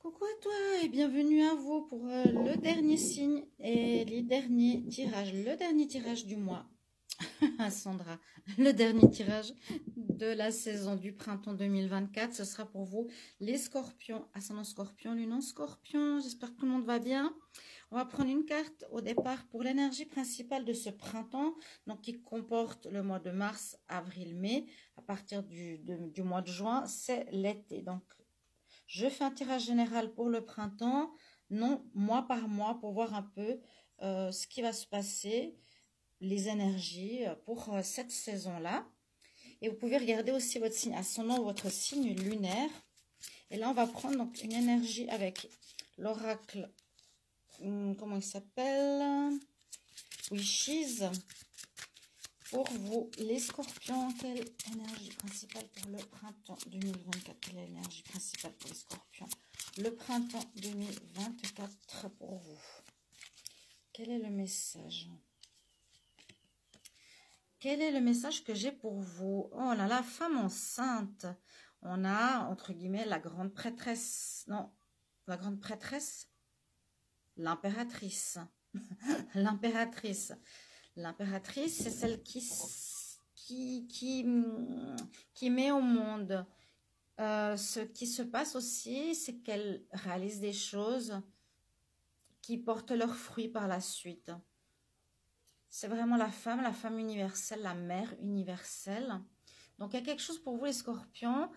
Coucou à toi et bienvenue à vous pour le dernier signe et les derniers tirages. Le dernier tirage du mois, Sandra, le dernier tirage de la saison du printemps 2024. Ce sera pour vous les scorpions, ascendant scorpion, lune en scorpion. J'espère que tout le monde va bien. On va prendre une carte au départ pour l'énergie principale de ce printemps, donc qui comporte le mois de mars, avril, mai. À partir du mois de juin, c'est l'été. Donc, je fais un tirage général pour le printemps, non mois par mois, pour voir un peu ce qui va se passer, les énergies pour cette saison-là. Et vous pouvez regarder aussi votre signe ascendant, votre signe lunaire. Et là, on va prendre donc une énergie avec l'oracle, comment il s'appelle? Wishes. Pour vous, les scorpions, quelle énergie principale pour le printemps 2024? Quelle est l'énergie principale pour les scorpions? Le printemps 2024 pour vous. Quel est le message? Quel est le message que j'ai pour vous? Oh là là, femme enceinte. On a, entre guillemets, la grande prêtresse. Non, la grande prêtresse? L'impératrice. L'impératrice. L'impératrice, c'est celle qui met au monde. Ce qui se passe aussi, c'est qu'elle réalise des choses qui portent leurs fruits par la suite. C'est vraiment la femme universelle, la mère universelle. Donc, il y a quelque chose pour vous, les scorpions,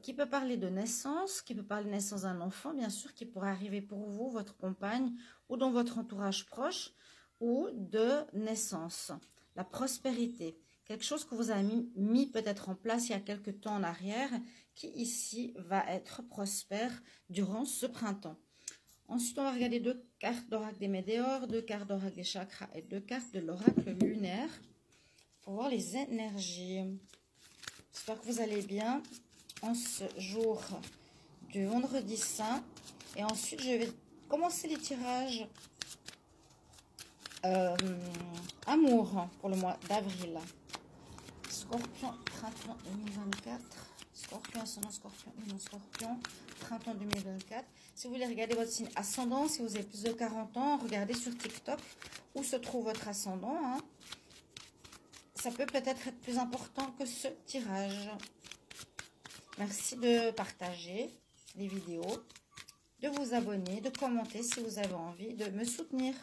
qui peut parler de naissance, qui peut parler de naissance d'un enfant, bien sûr, qui pourrait arriver pour vous, votre compagne, ou dans votre entourage proche, ou de naissance, la prospérité, quelque chose que vous avez mis peut-être en place il y a quelque temps en arrière, qui ici va être prospère durant ce printemps. Ensuite, on va regarder deux cartes d'oracle des météores, deux cartes d'oracle des chakras et deux cartes de l'oracle lunaire pour voir les énergies. J'espère que vous allez bien en ce jour du vendredi saint. Et ensuite, je vais commencer les tirages amour pour le mois d'avril. Scorpion, printemps 2024. Scorpion, ascendant scorpion, non scorpion, printemps 2024. Si vous voulez regarder votre signe ascendant, si vous avez plus de 40 ans, regardez sur TikTok où se trouve votre ascendant. Hein. Ça peut peut-être être plus important que ce tirage. Merci de partager les vidéos, de vous abonner, de commenter si vous avez envie, de me soutenir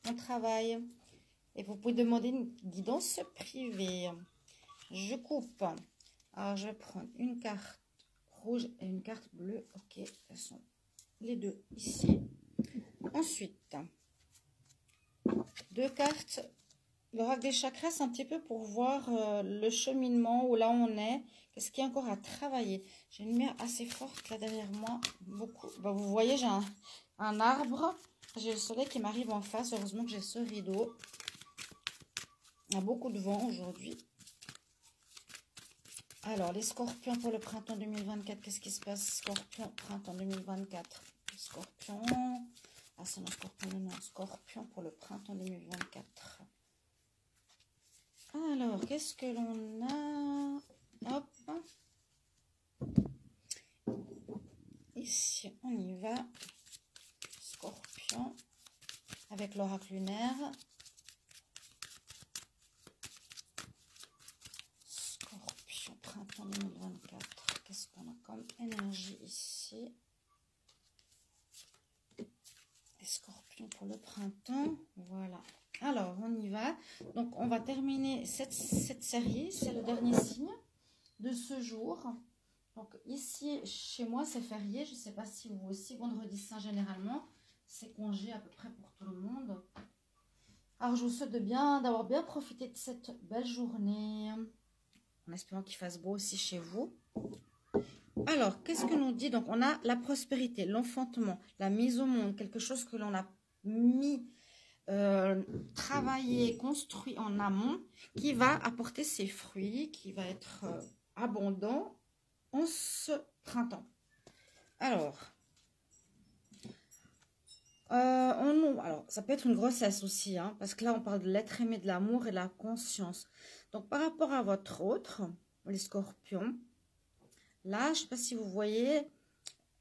mon travail. Et vous pouvez demander une guidance privée. Je coupe. Alors, je vais prendre une carte rouge et une carte bleue. Ok, elles sont les deux ici. Ensuite, deux cartes. L'oracle des chakras, c'est un petit peu pour voir le cheminement, où là on est. Qu'est-ce qu'il y a encore à travailler? J'ai une lumière assez forte là derrière moi. Beaucoup. Bah, vous voyez, j'ai un arbre. J'ai le soleil qui m'arrive en face. Heureusement que j'ai ce rideau. Il y a beaucoup de vent aujourd'hui. Alors, les scorpions pour le printemps 2024. Qu'est-ce qui se passe? Scorpion, printemps 2024. Scorpion. Ascendant scorpion, non, scorpion pour le printemps 2024. Alors, qu'est-ce que l'on a? Hop. Ici, on y va. Scorpion avec l'oracle lunaire. Scorpion, printemps 2024. Qu'est-ce qu'on a comme énergie ici? Les scorpions pour le printemps. Voilà. Alors, on y va. Donc, on va terminer cette série. C'est le dernier signe de ce jour. Donc, ici, chez moi, c'est férié. Je ne sais pas si vous aussi, vendredi saint, généralement, c'est congé à peu près pour tout le monde. Alors, je vous souhaite d'avoir bien profité de cette belle journée. En espérant qu'il fasse beau aussi chez vous. Alors, qu'est-ce que nous dit? Donc, on a la prospérité, l'enfantement, la mise au monde, quelque chose que l'on a mis... travaillé, construit en amont, qui va apporter ses fruits, qui va être abondant en ce printemps. Alors, alors, ça peut être une grossesse aussi, hein, parce que là, on parle de l'être aimé, de l'amour et de la conscience. Donc, par rapport à votre autre, les scorpions, là, je ne sais pas si vous voyez,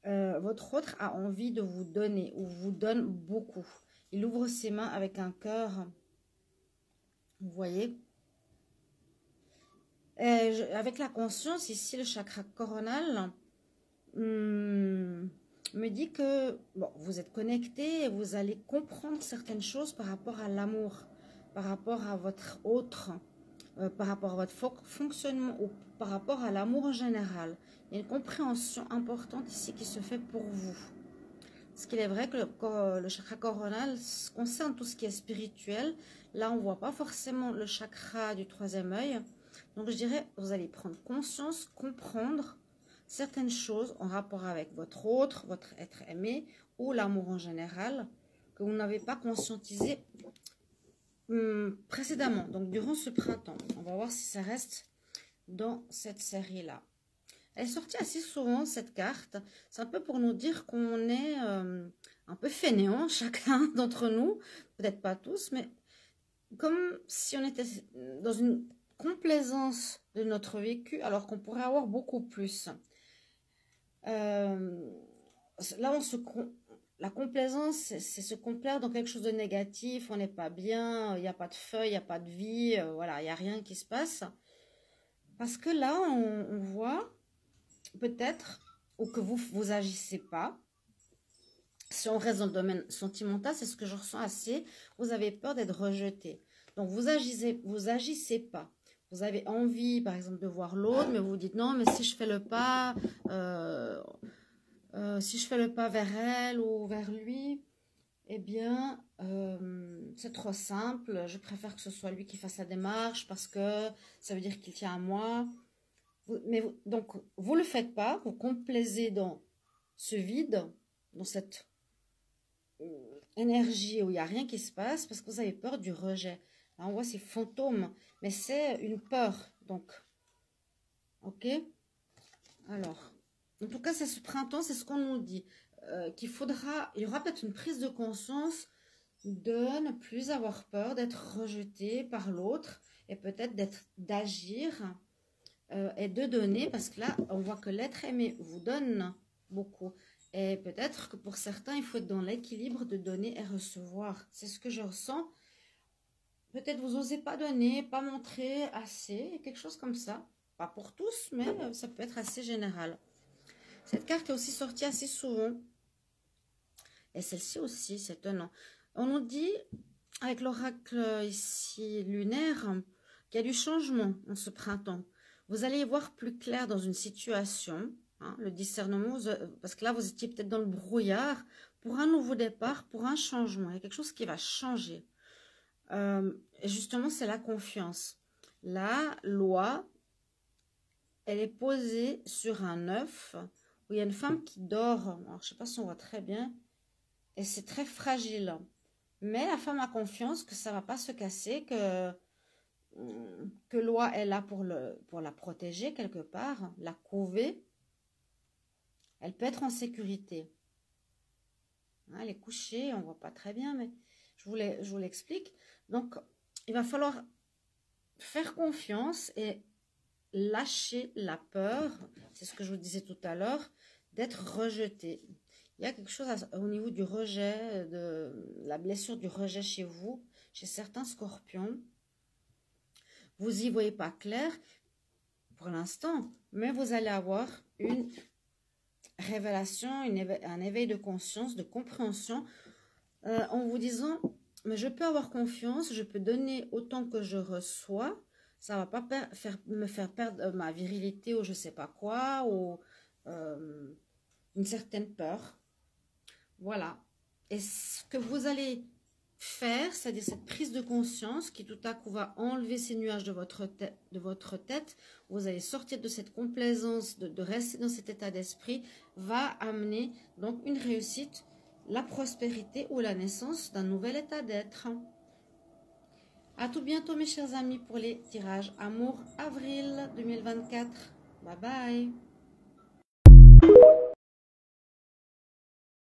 votre autre a envie de vous donner ou vous donne beaucoup. Il ouvre ses mains avec un cœur, vous voyez. Avec la conscience, ici, le chakra coronal me dit que bon, vous êtes connecté et vous allez comprendre certaines choses par rapport à l'amour, par rapport à votre autre, par rapport à votre fonctionnement ou par rapport à l'amour en général. Il y a une compréhension importante ici qui se fait pour vous. Parce qu'il est vrai que le chakra coronal concerne tout ce qui est spirituel. Là, on ne voit pas forcément le chakra du troisième œil. Donc, je dirais, vous allez prendre conscience, comprendre certaines choses en rapport avec votre autre, votre être aimé ou l'amour en général que vous n'avez pas conscientisé précédemment. Donc, durant ce printemps, on va voir si ça reste dans cette série-là. Elle est sortie assez souvent, cette carte. C'est un peu pour nous dire qu'on est un peu fainéant, chacun d'entre nous. Peut-être pas tous, mais comme si on était dans une complaisance de notre vécu, alors qu'on pourrait avoir beaucoup plus. Là, la complaisance, c'est se complaire dans quelque chose de négatif. On n'est pas bien, il n'y a pas de feuilles, il n'y a pas de vie, voilà, il n'y a rien qui se passe. Parce que là, on voit peut-être, ou que vous agissez pas. Si on reste dans le domaine sentimental, c'est ce que je ressens assez. Vous avez peur d'être rejeté. Donc, vous agissez pas. Vous avez envie, par exemple, de voir l'autre, mais vous dites non, mais si je fais le pas, vers elle ou vers lui, eh bien, c'est trop simple. Je préfère que ce soit lui qui fasse la démarche parce que ça veut dire qu'il tient à moi. Donc, vous ne le faites pas, vous complaisez dans ce vide, dans cette énergie où il n'y a rien qui se passe parce que vous avez peur du rejet. Là, on voit ces fantômes, mais c'est une peur. Donc, ok. Alors, en tout cas, c'est ce printemps, c'est ce qu'on nous dit. Il y aura peut-être une prise de conscience de ne plus avoir peur d'être rejeté par l'autre et peut-être d'agir et de donner, parce que là, on voit que l'être aimé vous donne beaucoup. Et peut-être que pour certains, il faut être dans l'équilibre de donner et recevoir. C'est ce que je ressens. Peut-être vous n'osez pas donner, pas montrer assez, quelque chose comme ça. Pas pour tous, mais ça peut être assez général. Cette carte est aussi sortie assez souvent. Et celle-ci aussi, c'est étonnant. On nous dit, avec l'oracle ici lunaire, qu'il y a du changement en ce printemps. Vous allez y voir plus clair dans une situation, hein, le discernement, parce que là, vous étiez peut-être dans le brouillard, pour un nouveau départ, pour un changement. Il y a quelque chose qui va changer. Et justement, c'est la confiance. La loi, elle est posée sur un œuf, où il y a une femme qui dort. Alors, je ne sais pas si on voit très bien. Et c'est très fragile. Mais la femme a confiance que ça ne va pas se casser, que loi est là pour la protéger quelque part, la couver. Elle peut être en sécurité. Hein, elle est couchée, on ne voit pas très bien, mais je vous l'explique. Donc, il va falloir faire confiance et lâcher la peur, c'est ce que je vous disais tout à l'heure, d'être rejeté. Il y a quelque chose au niveau du rejet, de la blessure du rejet chez vous, chez certains scorpions. Vous n'y voyez pas clair pour l'instant, mais vous allez avoir une révélation, un éveil de conscience, de compréhension, en vous disant, mais je peux avoir confiance, je peux donner autant que je reçois, ça ne va pas me faire perdre ma virilité ou je ne sais pas quoi, ou une certaine peur. Voilà. Et ce que vous allez faire, c'est-à-dire cette prise de conscience qui tout à coup va enlever ces nuages de votre tête, vous allez sortir de cette complaisance, de rester dans cet état d'esprit, va amener donc une réussite, la prospérité ou la naissance d'un nouvel état d'être. À tout bientôt mes chers amis pour les tirages Amour Avril 2024. Bye bye.